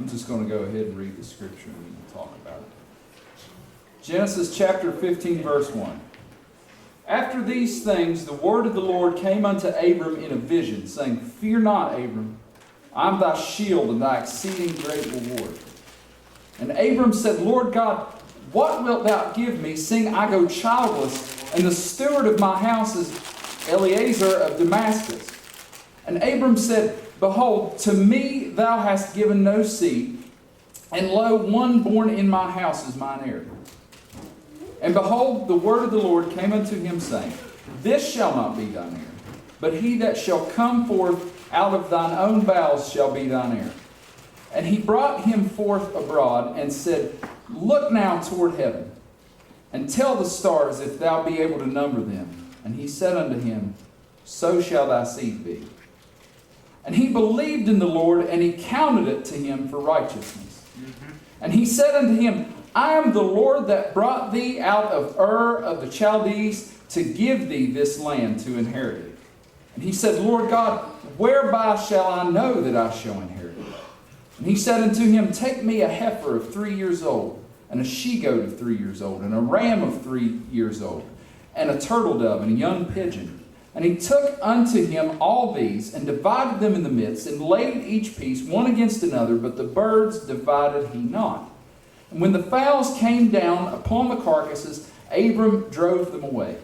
I'm just going to go ahead and read the scripture and we can talk about it. Genesis chapter 15, verse 1. After these things, the word of the Lord came unto Abram in a vision, saying, Fear not, Abram, I am thy shield and thy exceeding great reward. And Abram said, Lord God, what wilt thou give me, seeing I go childless, and the steward of my house is Eliezer of Damascus? And Abram said, Behold, to me thou hast given no seed, and lo, one born in my house is mine heir. And behold, the word of the Lord came unto him, saying, This shall not be thine heir, but he that shall come forth out of thine own bowels shall be thine heir. And he brought him forth abroad, and said, Look now toward heaven, and tell the stars if thou be able to number them. And he said unto him, So shall thy seed be. And he believed in the Lord, and he counted it to him for righteousness. And he said unto him, I am the Lord that brought thee out of Ur of the Chaldees to give thee this land to inherit it. And he said, Lord God, whereby shall I know that I shall inherit it? And he said unto him, Take me a heifer of 3 years old, and a she-goat of 3 years old, and a ram of 3 years old, and a turtle dove, and a young pigeon. And he took unto him all these, and divided them in the midst, and laid each piece one against another, but the birds divided he not. And when the fowls came down upon the carcasses, Abram drove them away.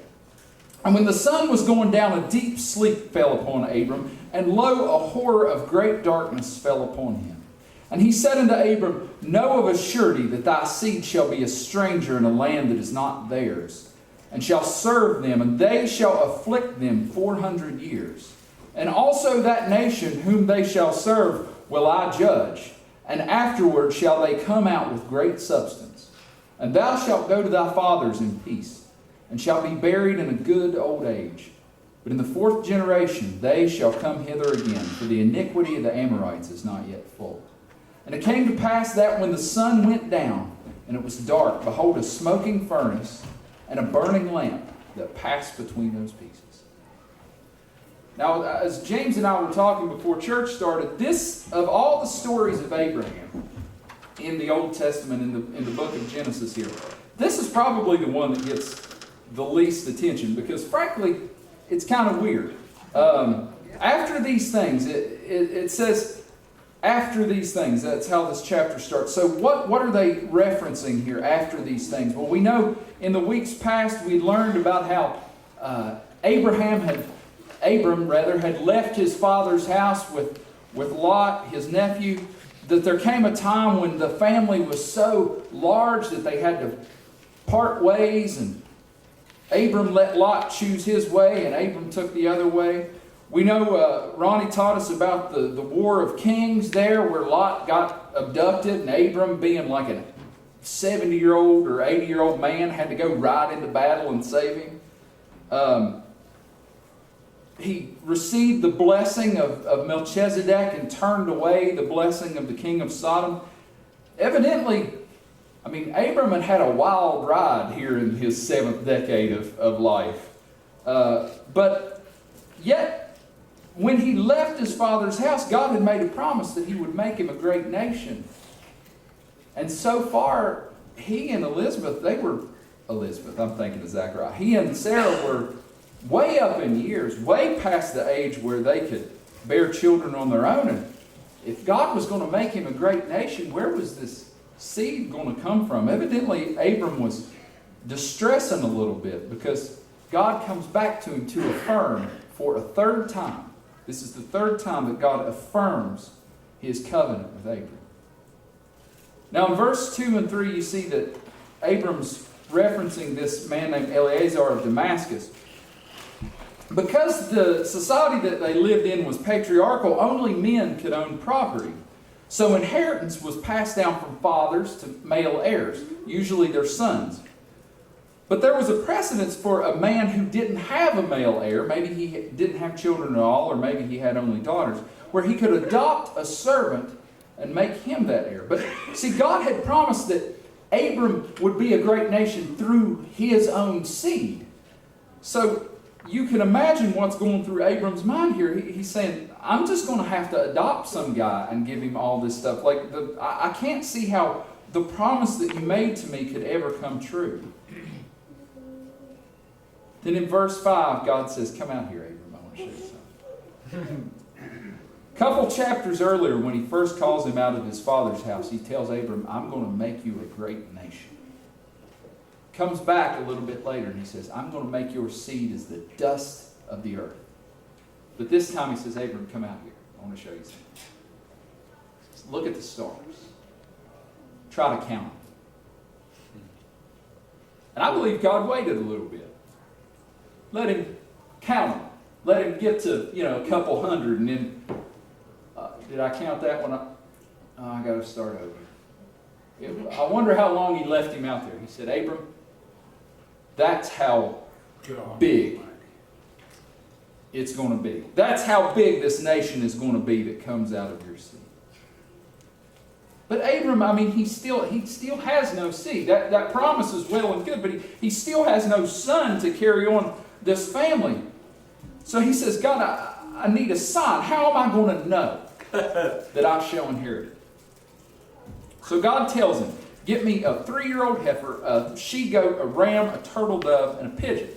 And when the sun was going down, a deep sleep fell upon Abram, and lo, a horror of great darkness fell upon him. And he said unto Abram, Know of a surety that thy seed shall be a stranger in a land that is not theirs, and shall serve them, and they shall afflict them 400 years. And also that nation whom they shall serve will I judge, and afterward shall they come out with great substance. And thou shalt go to thy fathers in peace, and shalt be buried in a good old age. But in the 4th generation they shall come hither again, for the iniquity of the Amorites is not yet full. And it came to pass that when the sun went down, and it was dark, behold, a smoking furnace, and a burning lamp that passed between those pieces. Now, as James and I were talking before church started, this, of all the stories of Abraham in the Old Testament, in the book of Genesis here, this is probably the one that gets the least attention, because frankly, it's kind of weird. After these things, it says, after these things, that's how this chapter starts. So what are they referencing here, after these things? Well, we know in the weeks past we learned about how Abram had left his father's house with Lot, his nephew, that there came a time when the family was so large that they had to part ways, and Abram let Lot choose his way, and Abram took the other way. We know Ronnie taught us about the War of Kings there, where Lot got abducted, and Abram, being like a 70-year-old or 80-year-old man, had to go ride into battle and save him. He received the blessing of Melchizedek and turned away the blessing of the king of Sodom. Evidently, Abram had a wild ride here in his 7th decade of life. But yet, when he left his father's house, God had made a promise that he would make him a great nation. And so far, he and Elizabeth, I'm thinking of Zachariah, he and Sarah were way up in years, way past the age where they could bear children on their own. And if God was going to make him a great nation, where was this seed going to come from? Evidently, Abram was distressing a little bit, because God comes back to him to affirm for a 3rd time. This is the 3rd time that God affirms his covenant with Abram. Now in verse 2 and 3, you see that Abram's referencing this man named Eliezer of Damascus. Because the society that they lived in was patriarchal, only men could own property. So inheritance was passed down from fathers to male heirs, usually their sons. But there was a precedence for a man who didn't have a male heir, maybe he didn't have children at all, or maybe he had only daughters, where he could adopt a servant and make him that heir. But see, God had promised that Abram would be a great nation through his own seed. So you can imagine what's going through Abram's mind here. He's saying, I'm just going to have to adopt some guy and give him all this stuff. Like, I can't see how the promise that you made to me could ever come true. Then in verse 5, God says, come out here, Abram, I want to show you something. A couple chapters earlier, when he first calls him out of his father's house, he tells Abram, I'm going to make you a great nation. Comes back a little bit later and he says, I'm going to make your seed as the dust of the earth. But this time he says, Abram, come out here. I want to show you something. Look at the stars. Try to count them. And I believe God waited a little bit. Let him count them. Let him get to, a couple hundred, and then, did I count that one? I got to start over. I wonder how long he left him out there. He said, Abram, that's how big it's going to be. That's how big this nation is going to be that comes out of your seed. But Abram, he still has no seed. That promise is well and good, but he still has no son to carry on this family. So he says, God, I need a sign. How am I going to know that I shall inherit it? So God tells him, get me a 3-year-old heifer, a she-goat, a ram, a turtle dove, and a pigeon.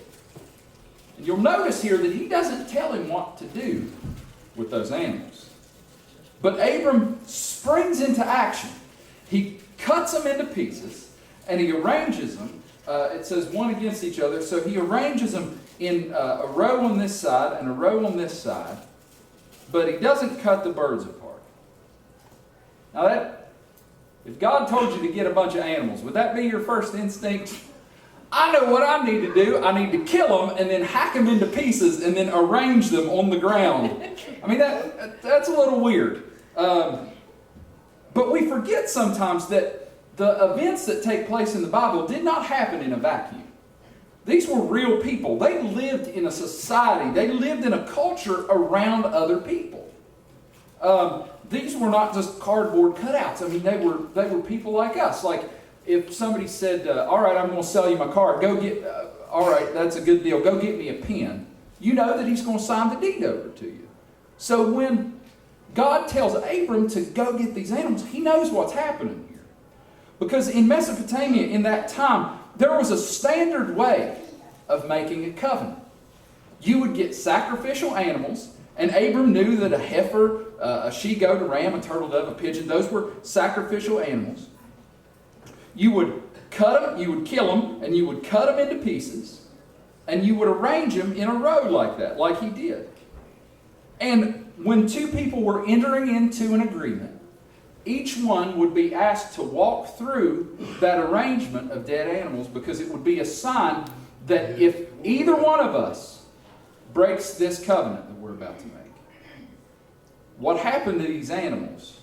And you'll notice here that he doesn't tell him what to do with those animals. But Abram springs into action. He cuts them into pieces, and he arranges them. It says one against each other. So he arranges them in a row on this side and a row on this side. But he doesn't cut the birds apart. Now if God told you to get a bunch of animals, would that be your first instinct? I know what I need to do. I need to kill them and then hack them into pieces and then arrange them on the ground. That's a little weird. But we forget sometimes that the events that take place in the Bible did not happen in a vacuum. These were real people. They lived in a society. They lived in a culture around other people. These were not just cardboard cutouts. They were people like us. Like if somebody said, all right, I'm going to sell you my car. All right, that's a good deal. Go get me a pen. You know that he's going to sign the deed over to you. So when God tells Abram to go get these animals, he knows what's happening here. Because in Mesopotamia in that time, there was a standard way of making a covenant. You would get sacrificial animals, and Abram knew that a heifer, a she-goat, a ram, a turtle dove, a pigeon, those were sacrificial animals. You would cut them, you would kill them, and you would cut them into pieces, and you would arrange them in a row like that, like he did. And when two people were entering into an agreement, each one would be asked to walk through that arrangement of dead animals, because it would be a sign that if either one of us breaks this covenant that we're about to make, what happened to these animals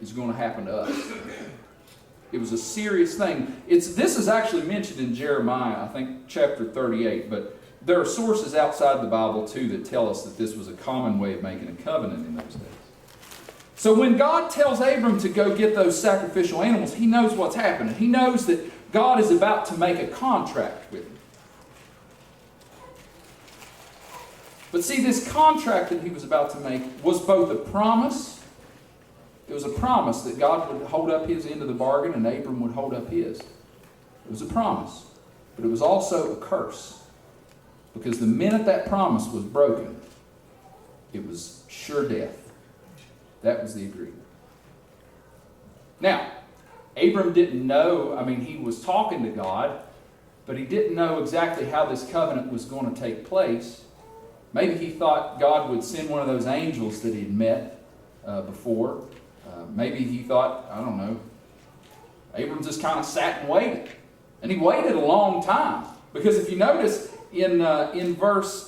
is going to happen to us. It was a serious thing. This is actually mentioned in Jeremiah, I think chapter 38, but there are sources outside the Bible too that tell us that this was a common way of making a covenant in those days. So when God tells Abram to go get those sacrificial animals, he knows what's happening. He knows that God is about to make a contract with him. But see, this contract that he was about to make was both a promise. It was a promise that God would hold up his end of the bargain and Abram would hold up his. It was a promise. But it was also a curse. Because the minute that promise was broken, it was sure death. That was the agreement. Now, Abram didn't know, he was talking to God, but he didn't know exactly how this covenant was going to take place. Maybe he thought God would send one of those angels that he'd met before. Maybe he thought, I don't know, Abram just kind of sat and waited. And he waited a long time. Because if you notice in verse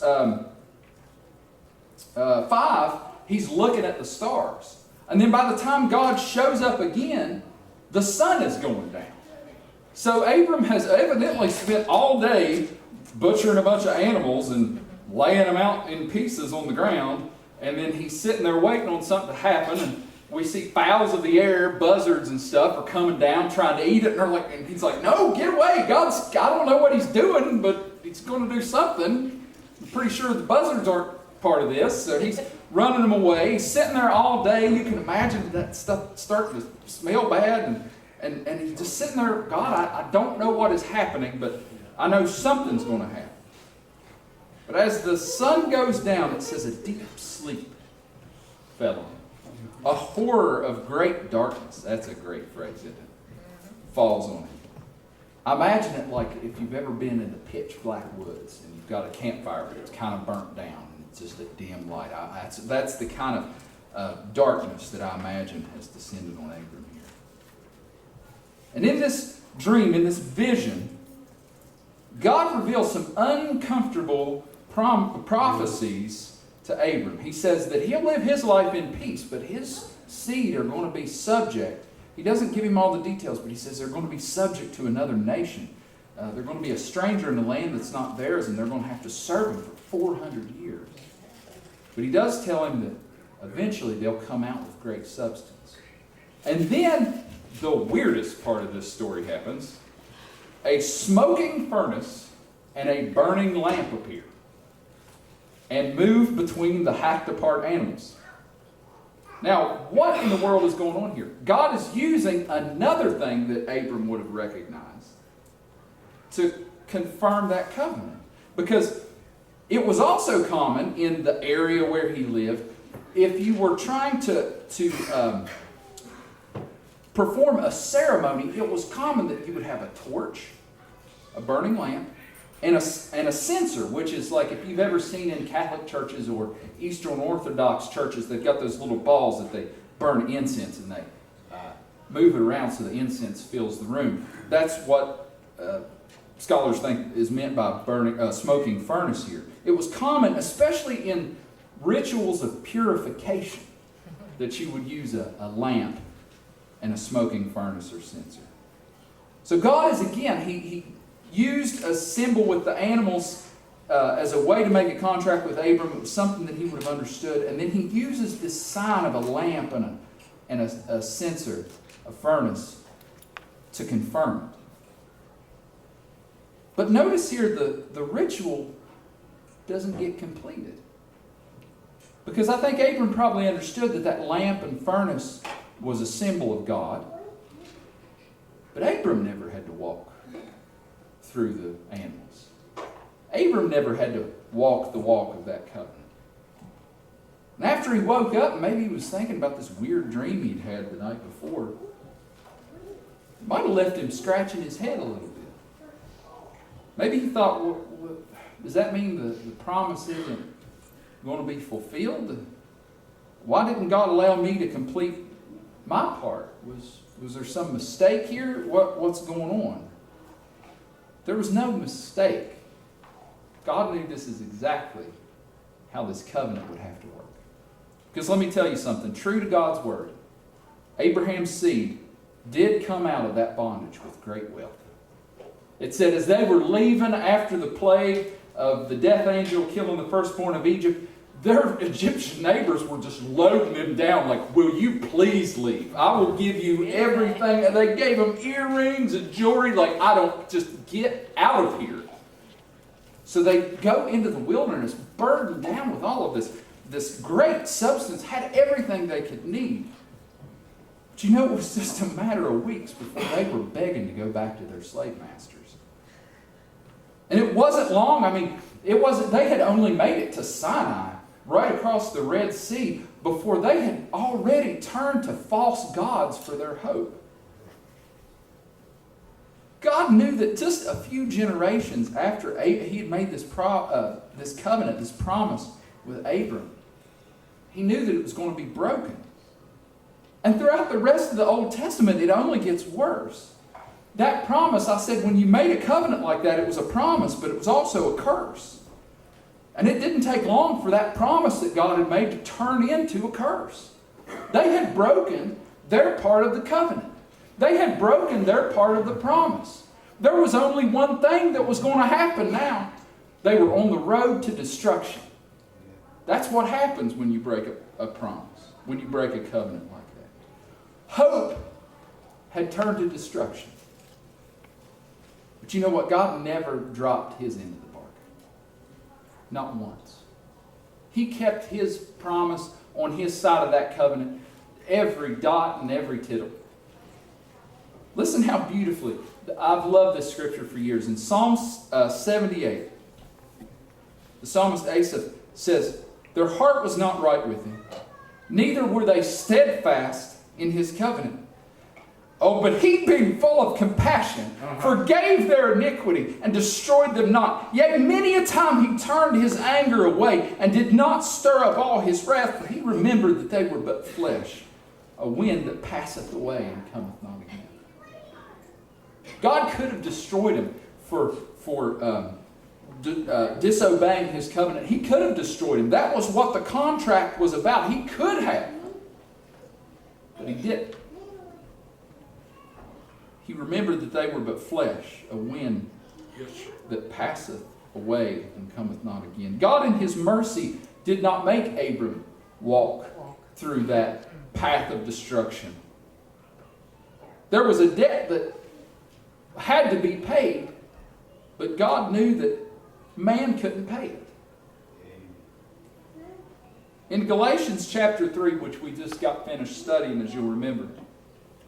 5, he's looking at the stars. And then by the time God shows up again, the sun is going down. So Abram has evidently spent all day butchering a bunch of animals and laying them out in pieces on the ground. And then he's sitting there waiting on something to happen. And we see fowls of the air, buzzards and stuff are coming down trying to eat it. And he's like, no, get away. I don't know what he's doing, but he's going to do something. I'm pretty sure the buzzards aren't part of this. So he's running them away. He's sitting there all day. You can imagine that stuff starting to smell bad. And he's just sitting there, God, I don't know what is happening, but I know something's going to happen. But as the sun goes down, it says a deep sleep fell on him. A horror of great darkness. That's a great phrase, isn't it? Falls on him. I imagine it like if you've ever been in the pitch black woods and you've got a campfire, but it's kind of burnt down and it's just a dim light. That's the kind of darkness that I imagine has descended on Abram here. And in this dream, in this vision, God reveals some uncomfortable prophecies to Abram. He says that he'll live his life in peace, but his seed are going to be subject. He doesn't give him all the details, but he says they're going to be subject to another nation. They're going to be a stranger in a land that's not theirs, and they're going to have to serve him for 400 years. But he does tell him that eventually they'll come out with great substance. And then the weirdest part of this story happens. A smoking furnace and a burning lamp appear and move between the hacked-apart animals. Now, what in the world is going on here? God is using another thing that Abram would have recognized to confirm that covenant. Because it was also common in the area where he lived, if you were trying to perform a ceremony, it was common that you would have a torch, a burning lamp, and a censer, which is like if you've ever seen in Catholic churches or Eastern Orthodox churches, they've got those little balls that they burn incense and they move it around so the incense fills the room. That's what scholars think is meant by burning smoking furnace here. It was common, especially in rituals of purification, that you would use a lamp and a smoking furnace or censer. So God is, again, he used a symbol with the animals as a way to make a contract with Abram. It was something that he would have understood. And then he uses this sign of a lamp and a censer, a furnace, to confirm it. But notice here the ritual doesn't get completed. Because I think Abram probably understood that lamp and furnace was a symbol of God. But Abram never had to walk through the animals. Abram never had to walk the walk of that covenant. And after he woke up, maybe he was thinking about this weird dream he'd had the night before. It might have left him scratching his head a little bit. Maybe he thought, well, does that mean the promise isn't going to be fulfilled? Why didn't God allow me to complete my part? Was there some mistake here? What's going on? There was no mistake. God knew this is exactly how this covenant would have to work. Because let me tell you something, true to God's word, Abraham's seed did come out of that bondage with great wealth. It said as they were leaving after the plague of the death angel killing the firstborn of Egypt, their Egyptian neighbors were just loading them down like, will you please leave? I will give you everything. And they gave them earrings and jewelry like, I don't, just get out of here. So they go into the wilderness burdened down with all of this great substance, had everything they could need. But you know, it was just a matter of weeks before they were begging to go back to their slave masters. And it wasn't long. I mean, they had only made it to Sinai, right across the Red Sea, before they had already turned to false gods for their hope. God knew that just a few generations after he had made this covenant, this promise with Abram, he knew that it was going to be broken. And throughout the rest of the Old Testament, it only gets worse. That promise, I said, when you made a covenant like that, it was a promise, but it was also a curse. And it didn't take long for that promise that God had made to turn into a curse. They had broken their part of the covenant. They had broken their part of the promise. There was only one thing that was going to happen now. They were on the road to destruction. That's what happens when you break a promise, when you break a covenant like that. Hope had turned to destruction. But you know what? God never dropped his end of the bargain. Not once. He kept His promise on His side of that covenant, every dot and every tittle. Listen how beautifully, I've loved this scripture for years. In Psalm 78, the psalmist Asaph says, their heart was not right with Him, neither were they steadfast in His covenant. Oh, but He, being full of compassion, forgave their iniquity and destroyed them not. Yea, many a time He turned His anger away and did not stir up all His wrath, for He remembered that they were but flesh, a wind that passeth away and cometh not again. God could have destroyed them for disobeying His covenant. He could have destroyed him. That was what the contract was about. He could have. But He didn't. He remembered that they were but flesh, a wind that passeth away and cometh not again. God in His mercy did not make Abram walk through that path of destruction. There was a debt that had to be paid, but God knew that man couldn't pay it. In Galatians chapter 3, which we just got finished studying, as you'll remember,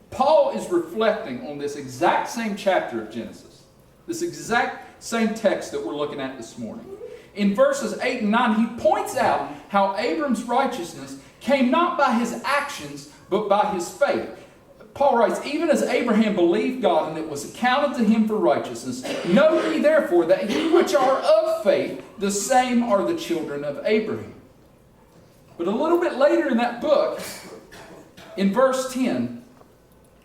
Paul is reflecting on this exact same chapter of Genesis, this exact same text that we're looking at this morning. In verses 8 and 9, he points out how Abram's righteousness came not by his actions, but by his faith. Paul writes, even as Abraham believed God, and it was accounted to him for righteousness, know ye therefore that ye which are of faith, the same are the children of Abraham. But a little bit later in that book, in verse 10,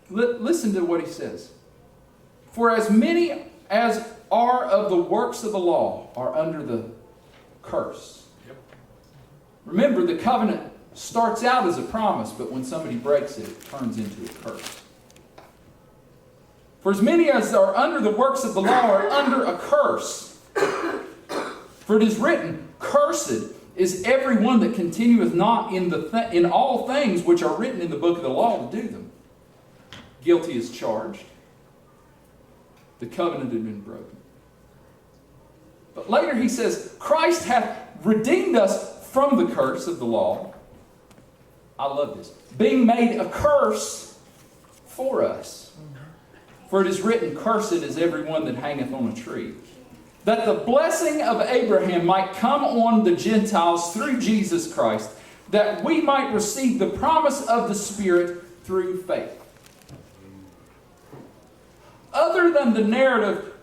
listen to what he says. For as many as are of the works of the law are under the curse. Yep. Remember, the covenant starts out as a promise, but when somebody breaks it, it turns into a curse. For as many as are under the works of the law are under a curse. For it is written, cursed is everyone that continueth not in all things which are written in the book of the law to do them. Guilty is charged. The covenant had been broken. But later he says, Christ hath redeemed us from the curse of the law. I love this. Being made a curse for us. For it is written, cursed is everyone that hangeth on a tree. That the blessing of Abraham might come on the Gentiles through Jesus Christ, that we might receive the promise of the Spirit through faith. Other than the narrative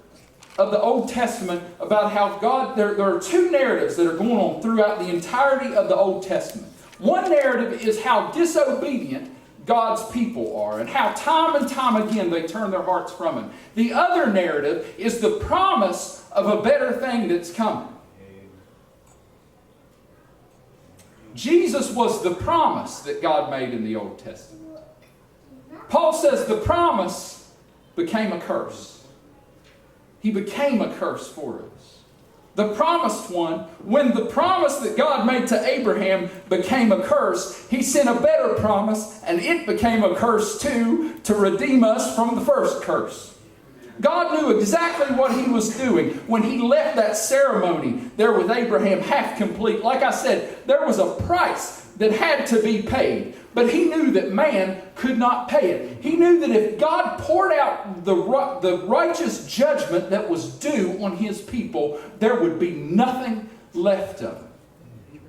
of the Old Testament about how God, there are two narratives that are going on throughout the entirety of the Old Testament. One narrative is how disobedient God's people are and how time and time again they turn their hearts from Him. The other narrative is the promise of a better thing that's coming. Jesus was the promise that God made in the Old Testament. Paul says the promise became a curse. He became a curse for us. The promised one, when the promise that God made to Abraham became a curse, He sent a better promise, and it became a curse too, to redeem us from the first curse. God knew exactly what He was doing when He left that ceremony there with Abraham half complete. Like I said, there was a price that had to be paid. But He knew that man could not pay it. He knew that if God poured out the righteous judgment that was due on His people, there would be nothing left of it.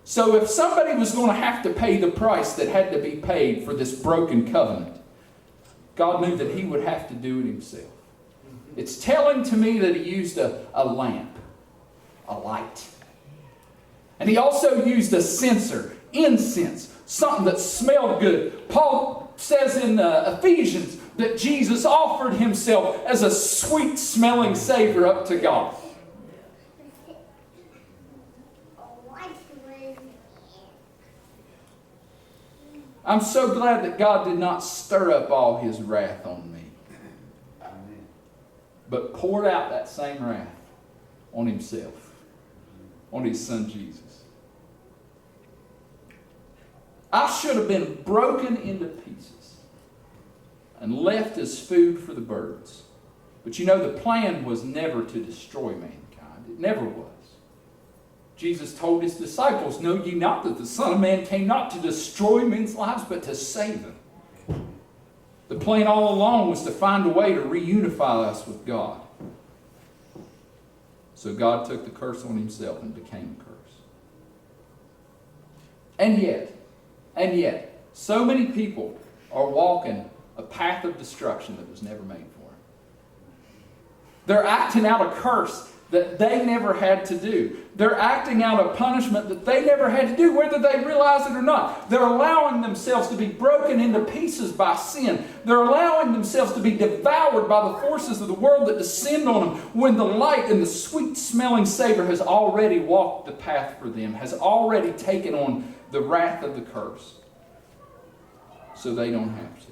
So if somebody was going to have to pay the price that had to be paid for this broken covenant, God knew that He would have to do it Himself. It's telling to me that He used a lamp, a light. And He also used a censer, incense, something that smelled good. Paul says in Ephesians that Jesus offered Himself as a sweet-smelling savor up to God. I'm so glad that God did not stir up all His wrath on me, but poured out that same wrath on Himself, on His Son Jesus. I should have been broken into pieces and left as food for the birds. But you know, the plan was never to destroy mankind. It never was. Jesus told his disciples, "Know ye not that the Son of Man came not to destroy men's lives, but to save them?" The plan all along was to find a way to reunify us with God. So God took the curse on himself and became a curse. And yet, so many people are walking a path of destruction that was never made for them. They're acting out a curse that they never had to do. They're acting out a punishment that they never had to do, whether they realize it or not. They're allowing themselves to be broken into pieces by sin. They're allowing themselves to be devoured by the forces of the world that descend on them when the light and the sweet-smelling Savior has already walked the path for them, has already taken on the wrath of the curse. So they don't have to.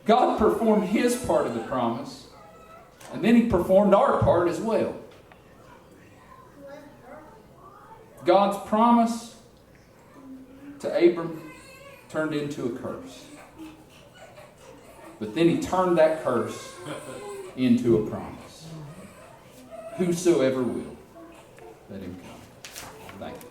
God performed his part of the promise, and then he performed our part as well. God's promise to Abram turned into a curse. But then he turned that curse into a promise. Whosoever will, let him come. Thank you.